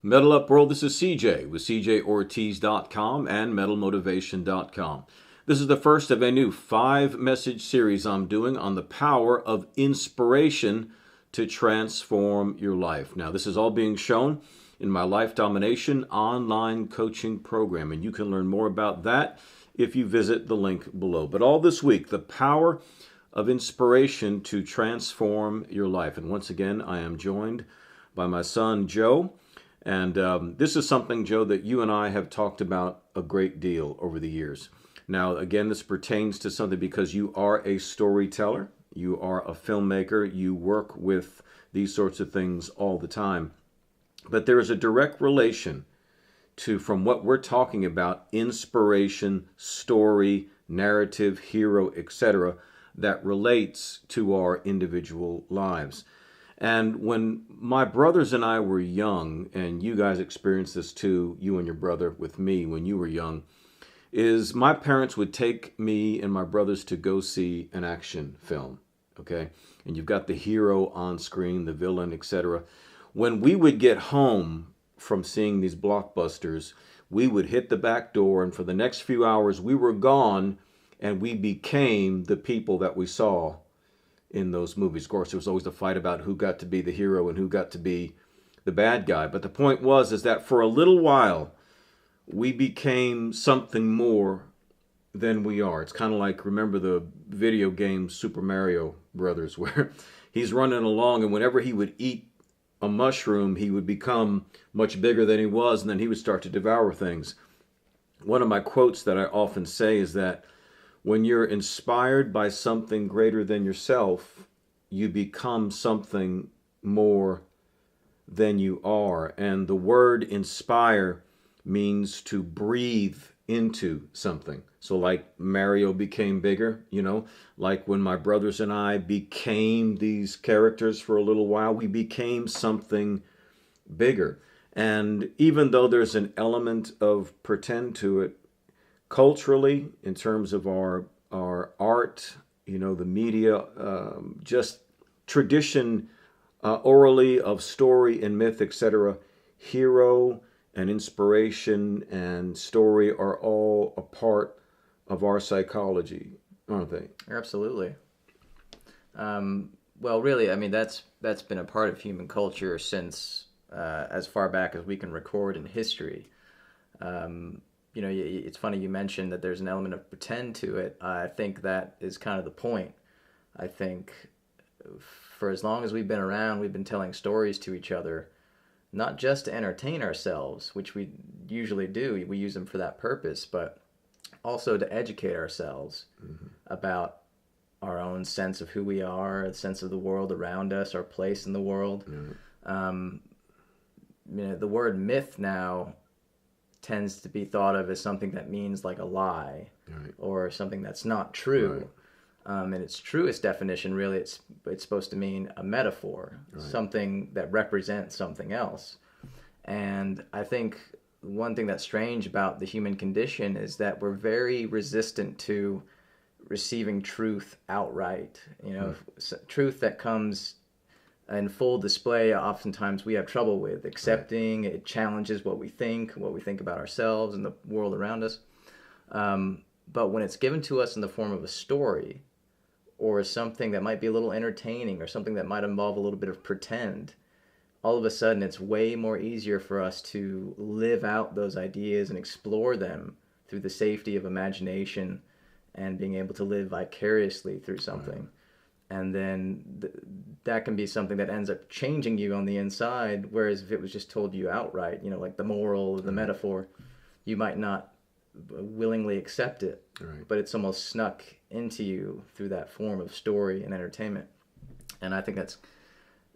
Metal Up World, this is CJ with CJOrtiz.com and MetalMotivation.com. This is the first of a new 5-message series I'm doing on the power of inspiration to transform your life. Now, this is all being shown in my Life Domination online coaching program, and you can learn more about that if you visit the link below. But all this week, the power of inspiration to transform your life. And once again, I am joined by my son, Joe. And this is something, Joe, that you and I have talked about a great deal over the years. Now, again, this pertains to something because you are a storyteller, you are a filmmaker, you work with these sorts of things all the time. But there is a direct relation to, from what we're talking about, inspiration, story, narrative, hero, etc., that relates to our individual lives. And when my brothers and I were young, and you guys experienced this too, you and your brother with me when you were young, is my parents would take me and my brothers to go see an action film, okay? And you've got the hero on screen, the villain, etc. When we would get home from seeing these blockbusters, we would hit the back door, and for the next few hours, we were gone, and we became the people that we saw in those movies. Of course, there was always a fight about who got to be the hero and who got to be the bad guy. But the point is that for a little while, we became something more than we are. It's kind of like, remember the video game Super Mario Brothers, where he's running along, and whenever he would eat a mushroom, he would become much bigger than he was, and then he would start to devour things. One of my quotes that I often say is that when you're inspired by something greater than yourself, you become something more than you are. And the word inspire means to breathe into something. So like Mario became bigger, like when my brothers and I became these characters for a little while, we became something bigger. And even though there's an element of pretend to it, culturally, in terms of our art, the media, just tradition orally of story and myth, etc., hero and inspiration and story are all a part of our psychology, aren't they? Absolutely. Well, really, I mean, that's been a part of human culture since as far back as we can record in history. It's funny you mentioned that there's an element of pretend to it. I think that is kind of the point. I think for as long as we've been around, we've been telling stories to each other, not just to entertain ourselves, which we usually do. We use them for that purpose, but also to educate ourselves about our own sense of who we are, the sense of the world around us, our place in the world. The word myth now tends to be thought of as something that means like a lie, right, or something that's not true. Right. In its truest definition, really, it's supposed to mean a metaphor, right, something that represents something else. And I think one thing that's strange about the human condition is that we're very resistant to receiving truth outright. Truth that comes in full display, oftentimes we have trouble with accepting. Right. It challenges what we think about ourselves and the world around us. But when it's given to us in the form of a story, or something that might be a little entertaining, or something that might involve a little bit of pretend, all of a sudden it's way more easier for us to live out those ideas and explore them through the safety of imagination and being able to live vicariously through something. Right. And then that can be something that ends up changing you on the inside, whereas if it was just told you outright, like the moral, the metaphor, you might not willingly accept it. Right. But it's almost snuck into you through that form of story and entertainment. And I think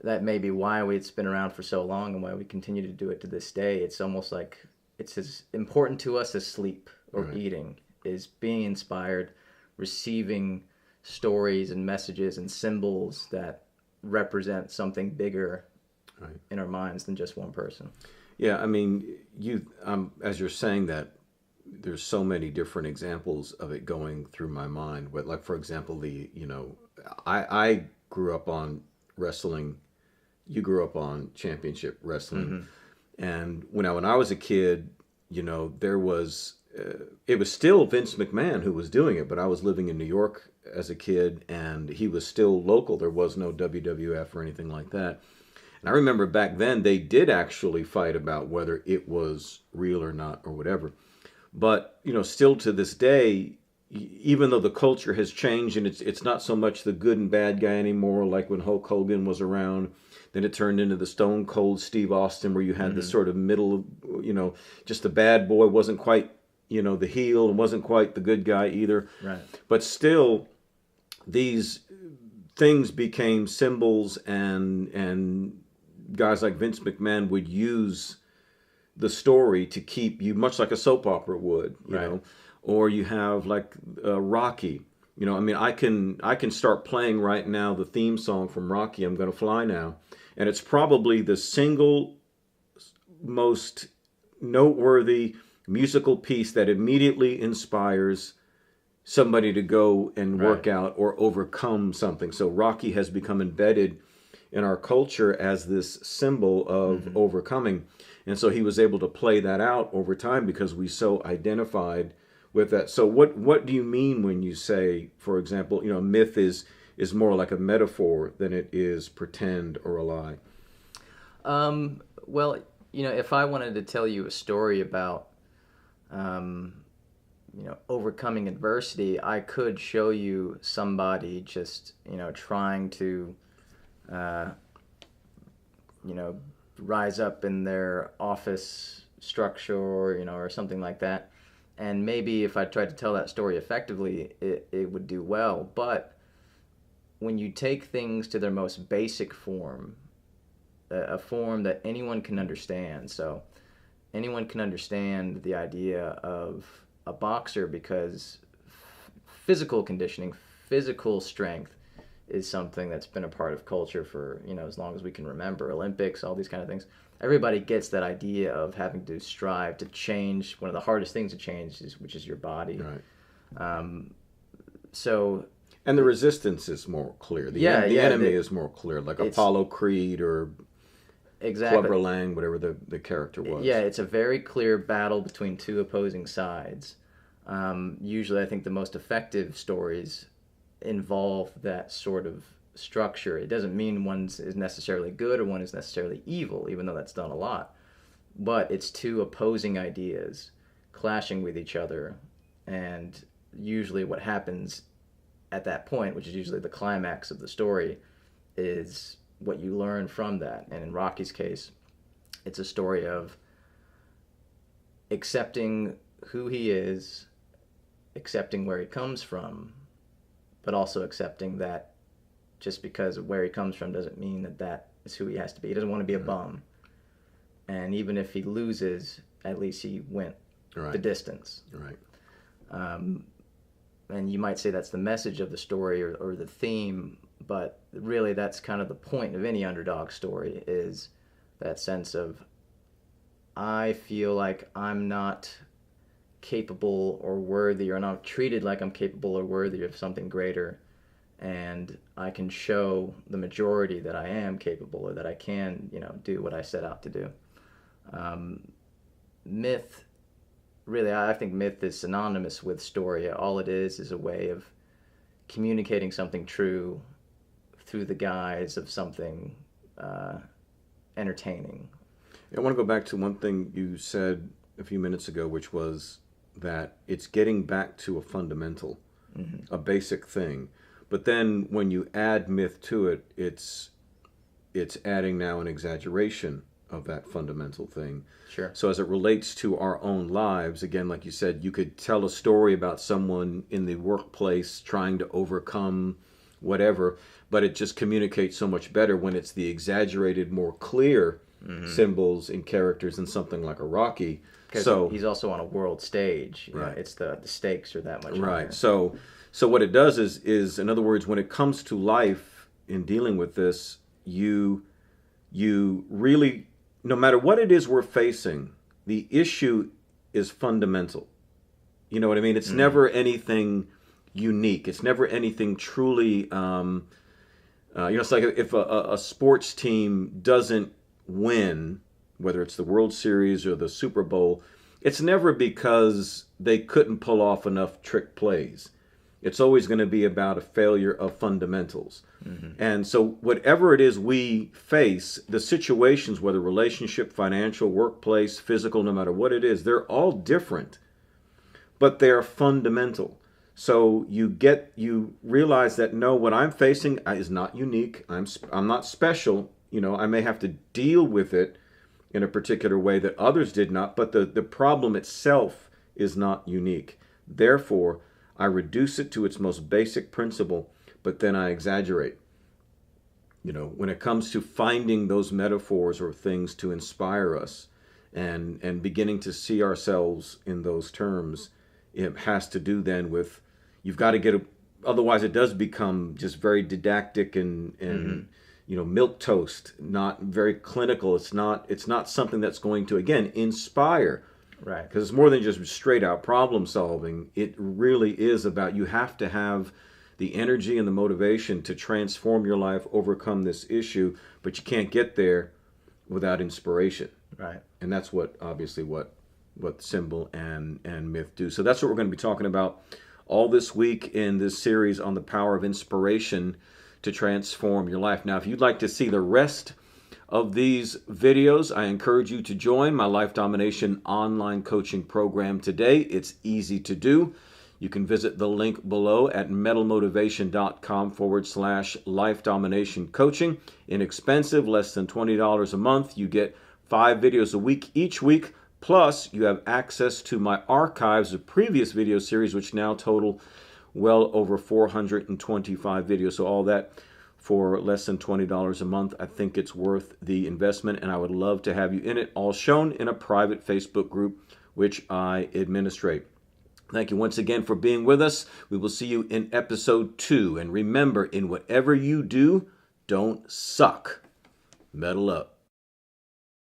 that may be why it's been around for so long and why we continue to do it to this day. It's almost like it's as important to us as sleep or right, eating, is being inspired, receiving stories and messages and symbols that represent something bigger, right, in our minds than just one person. Yeah, I mean, as you're saying that, there's so many different examples of it going through my mind. But like, for example, I grew up on wrestling. You grew up on championship wrestling. And when I was a kid, there was it was still Vince McMahon who was doing it, but I was living in New York as a kid, and he was still local. There was no WWF or anything like that. And I remember back then they did actually fight about whether it was real or not or whatever. But still to this day, even though the culture has changed and it's not so much the good and bad guy anymore, like when Hulk Hogan was around. Then it turned into the Stone Cold Steve Austin, where you had this sort of middle, just the bad boy, wasn't quite, the heel, and wasn't quite the good guy either. Right. But still, these things became symbols, and guys like Vince McMahon would use the story to keep you, much like a soap opera would, you know. Or you have like Rocky. I can start playing right now the theme song from Rocky, I'm Gonna Fly Now. And it's probably the single most noteworthy musical piece that immediately inspires somebody to go and work out or overcome something. So Rocky has become embedded in our culture as this symbol of overcoming. And so he was able to play that out over time because we so identified with that. So what do you mean when you say, for example, myth is more like a metaphor than it is pretend or a lie? Well, if I wanted to tell you a story about, overcoming adversity, I could show you somebody just, trying to, rise up in their office structure or something like that. And maybe if I tried to tell that story effectively, it would do well. But when you take things to their most basic form, a form that anyone can understand, so anyone can understand the idea of a boxer, because physical conditioning, physical strength is something that's been a part of culture for, as long as we can remember. Olympics, all these kind of things. Everybody gets that idea of having to strive to change. One of the hardest things to change which is your body. Right. So. And the resistance is more clear. The enemy is more clear, like Apollo Creed or Clubber Lang, whatever the character was. Yeah, it's a very clear battle between two opposing sides. Usually, I think the most effective stories involve that sort of structure. It doesn't mean one is necessarily good or one is necessarily evil, even though that's done a lot. But it's two opposing ideas clashing with each other, and usually what happens at that point, which is usually the climax of the story, is what you learn from that. And in Rocky's case, it's a story of accepting who he is, accepting where he comes from, but also accepting that just because of where he comes from doesn't mean that is who he has to be. He doesn't want to be a bum. And even if he loses, at least he went the distance. Right. And you might say that's the message of the story or the theme, but really that's kind of the point of any underdog story, is that sense of, I feel like I'm not capable or worthy, or not treated like I'm capable or worthy of something greater, and I can show the majority that I am capable, or that I can, do what I set out to do. Myth, really, I think myth is synonymous with story. All it is a way of communicating something true through the guise of something entertaining. I want to go back to one thing you said a few minutes ago, which was that it's getting back to a fundamental, a basic thing. But then when you add myth to it, it's adding now an exaggeration of that fundamental thing. Sure. So as it relates to our own lives, again, like you said, you could tell a story about someone in the workplace trying to overcome whatever, but it just communicates so much better when it's the exaggerated, more clear symbols and characters in something like a Rocky. Because he's also on a world stage. You know, it's the stakes are that much higher. Right. So what it does is, in other words, when it comes to life in dealing with this, you really, no matter what it is we're facing, the issue is fundamental. You know what I mean? It's never anything unique. It's never anything truly, it's like if a sports team doesn't win, whether it's the World Series or the Super Bowl, it's never because they couldn't pull off enough trick plays. It's always going to be about a failure of fundamentals. And so whatever it is we face, the situations, whether relationship, financial, workplace, physical, no matter what it is, they're all different, but they're fundamental. So you realize that no, what I'm facing is not unique. I'm not special. I may have to deal with it in a particular way that others did not, but the problem itself is not unique. Therefore, I reduce it to its most basic principle, but then I exaggerate. When it comes to finding those metaphors or things to inspire us and beginning to see ourselves in those terms, it has to do then with, you've got to get otherwise it does become just very didactic and milk toast, not very clinical. It's not something that's going to, again, inspire. Right. Because it's more than just straight out problem solving. It really is about, you have to have the energy and the motivation to transform your life, overcome this issue, but you can't get there without inspiration. Right. And that's what Symbol and Myth do. So that's what we're going to be talking about all this week in this series on the power of inspiration to transform your life. Now, if you'd like to see the rest of these videos, I encourage you to join my Life Domination online coaching program today. It's easy to do. You can visit the link below at metalmotivation.com/life domination coaching. Inexpensive, less than $20 a month. You get 5 videos a week each week. Plus, you have access to my archives of previous video series, which now total well over 425 videos. So all that for less than $20 a month. I think it's worth the investment, and I would love to have you in it, all shown in a private Facebook group, which I administrate. Thank you once again for being with us. We will see you in episode 2. And remember, in whatever you do, don't suck. Metal up.